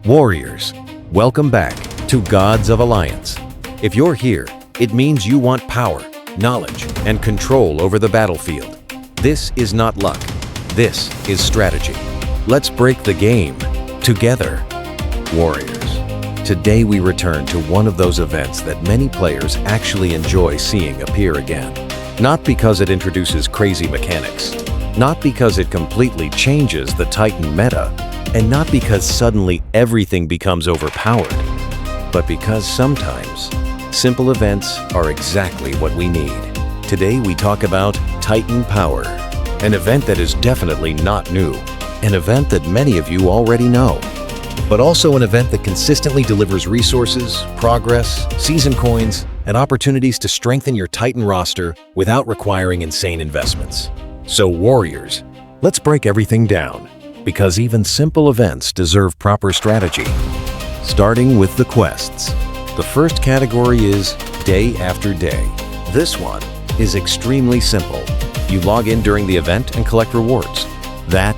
Warriors, welcome back to Gods of Alliance. If you're here, it means you want power, knowledge, and control over the battlefield. This is not luck. This is strategy. Let's break the game together. Warriors, today we return to one of those events that many players actually enjoy seeing appear again. Not because it introduces crazy mechanics, not because it completely changes the Titan meta, and not because suddenly everything becomes overpowered, but because sometimes simple events are exactly what we need. Today we talk about Titan Power, an event that is definitely not new, an event that many of you already know, but also an event that consistently delivers resources, progress, season coins, and opportunities to strengthen your Titan roster without requiring insane investments. So Warriors, let's break everything down, because even simple events deserve proper strategy. Starting with the quests. The first category is Day After Day. This one is extremely simple. You log in during the event and collect rewards. That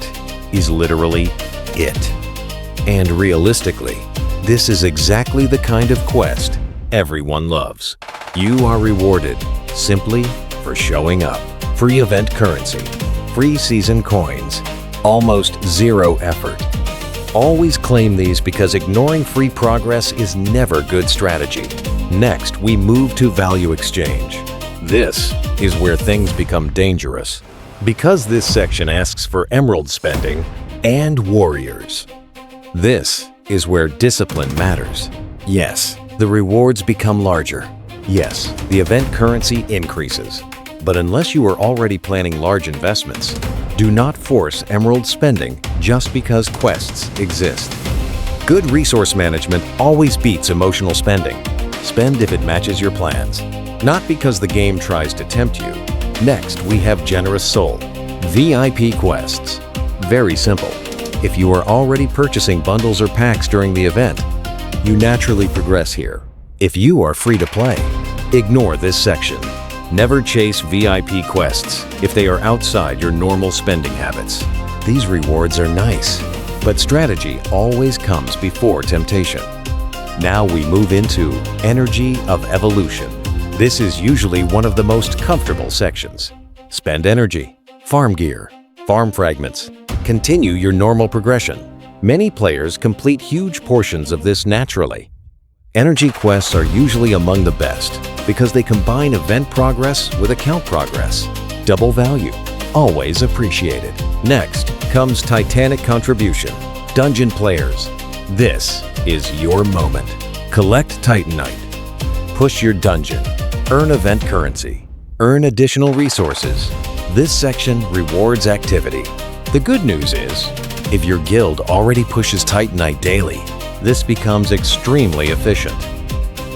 is literally it. And realistically, this is exactly the kind of quest everyone loves. You are rewarded simply for showing up. Free event currency, free season coins, almost zero effort. Always claim these because ignoring free progress is never good strategy. Next, we move to value exchange. This is where things become dangerous, because this section asks for emerald spending and warriors. This is where discipline matters. Yes, the rewards become larger. Yes, the event currency increases. But unless you are already planning large investments, do not force emerald spending just because quests exist. Good resource management always beats emotional spending. Spend if it matches your plans, not because the game tries to tempt you. Next, we have Generous Soul. VIP quests. Very simple. If you are already purchasing bundles or packs during the event, you naturally progress here. If you are free to play, ignore this section. Never chase VIP quests if they are outside your normal spending habits. These rewards are nice, but strategy always comes before temptation. Now we move into Energy of Evolution. This is usually one of the most comfortable sections. Spend energy, farm gear, farm fragments. Continue your normal progression. Many players complete huge portions of this naturally. Energy quests are usually among the best because they combine event progress with account progress. Double value, always appreciated. Next comes Titanic Contribution. Dungeon players, this is your moment. Collect Titanite. Push your dungeon. Earn event currency. Earn additional resources. This section rewards activity. The good news is, if your guild already pushes Titanite daily, this becomes extremely efficient.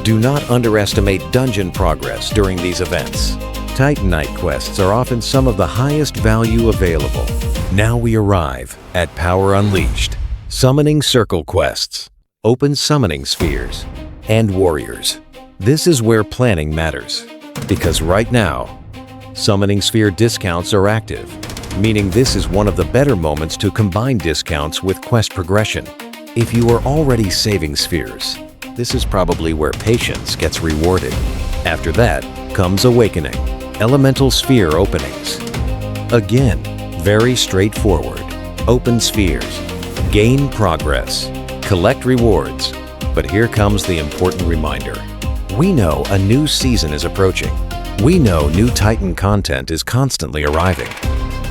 Do not underestimate dungeon progress during these events. Titanite quests are often some of the highest value available. Now we arrive at Power Unleashed, Summoning Circle quests, Open Summoning Spheres, and Warriors. This is where planning matters, because right now, Summoning Sphere discounts are active, meaning this is one of the better moments to combine discounts with quest progression. If you are already saving spheres, this is probably where patience gets rewarded. After that comes Awakening, Elemental Sphere openings. Again, very straightforward. Open spheres, gain progress, collect rewards. But here comes the important reminder. We know a new season is approaching. We know new Titan content is constantly arriving.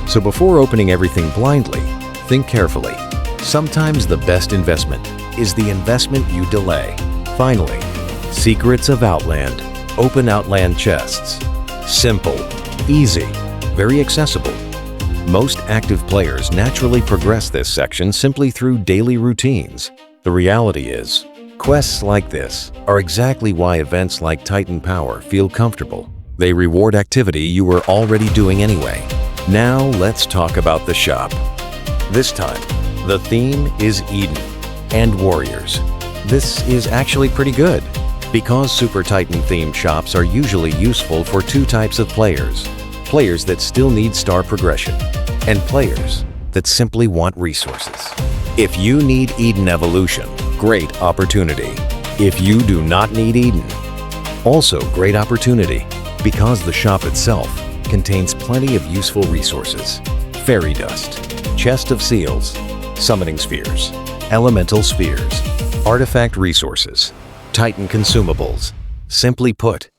So before opening everything blindly, think carefully. Sometimes the best investment is the investment you delay. Finally, Secrets of Outland. Open Outland chests. Simple, easy, very accessible. Most active players naturally progress this section simply through daily routines. The reality is, quests like this are exactly why events like Titan Power feel comfortable. They reward activity you were already doing anyway. Now let's talk about the shop. This time, the theme is Eden and Warriors. This is actually pretty good, because Super Titan themed shops are usually useful for two types of players. Players that still need star progression, and players that simply want resources. If you need Eden Evolution, great opportunity. If you do not need Eden, also great opportunity, because the shop itself contains plenty of useful resources. Fairy dust, chest of seals, summoning spheres, elemental spheres, artifact resources, Titan consumables. Simply put,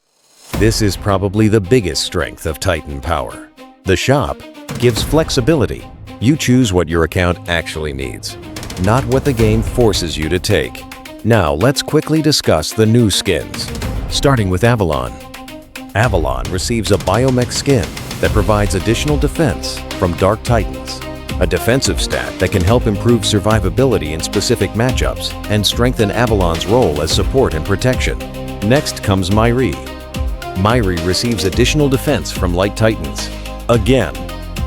this is probably the biggest strength of Titan power. The shop gives flexibility. You choose what your account actually needs, not what the game forces you to take. Now let's quickly discuss the new skins, starting with Avalon. Avalon receives a Biomech skin that provides additional defense from Dark Titans, a defensive stat that can help improve survivability in specific matchups and strengthen Avalon's role as support and protection. Next comes Mairi. Mairi receives additional defense from Light Titans. Again,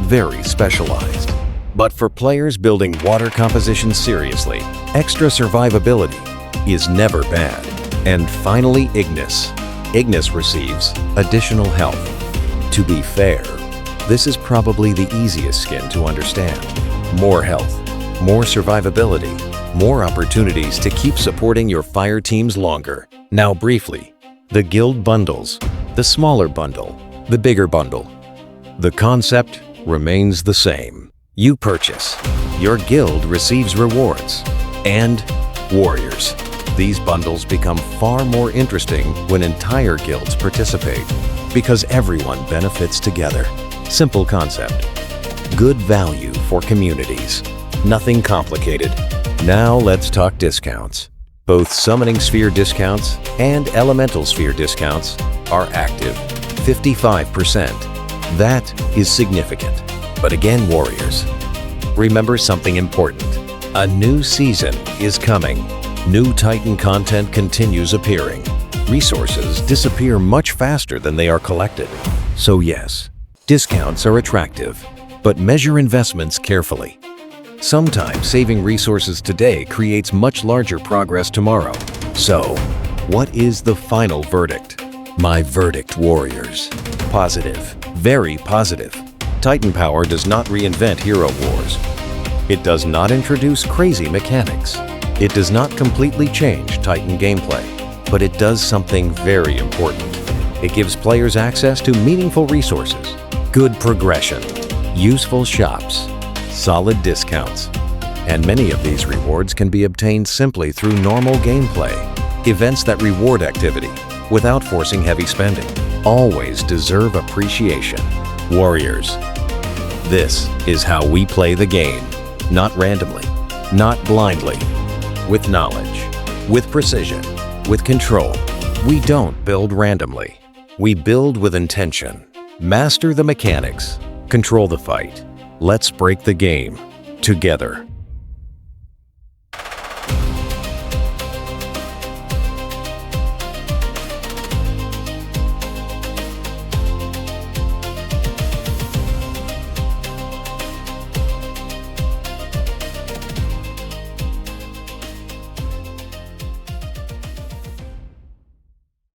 very specialized. But for players building water composition seriously, extra survivability is never bad. And finally, Ignis. Ignis receives additional health. To be fair, this is probably the easiest skin to understand. More health, more survivability, more opportunities to keep supporting your fire teams longer. Now briefly, the guild bundles, the smaller bundle, the bigger bundle. The concept remains the same. You purchase, your guild receives rewards, and warriors. These bundles become far more interesting when entire guilds participate, because everyone benefits together. Simple concept. Good value for communities. Nothing complicated. Now let's talk discounts. Both Summoning Sphere discounts and Elemental Sphere discounts are active. 55%. That is significant. But again, warriors, remember something important. A new season is coming. New Titan content continues appearing. Resources disappear much faster than they are collected. So yes, discounts are attractive, but measure investments carefully. Sometimes saving resources today creates much larger progress tomorrow. So, what is the final verdict? My verdict, warriors. Positive. Very positive. Titan power does not reinvent hero wars. It does not introduce crazy mechanics. It does not completely change Titan gameplay, but it does something very important. It gives players access to meaningful resources, good progression, useful shops, solid discounts, and many of these rewards can be obtained simply through normal gameplay. Events that reward activity without forcing heavy spending always deserve appreciation. Warriors, this is how we play the game. Not randomly, not blindly. With knowledge, with precision, with control. We don't build randomly. We build with intention. Master the mechanics. Control the fight. Let's break the game together.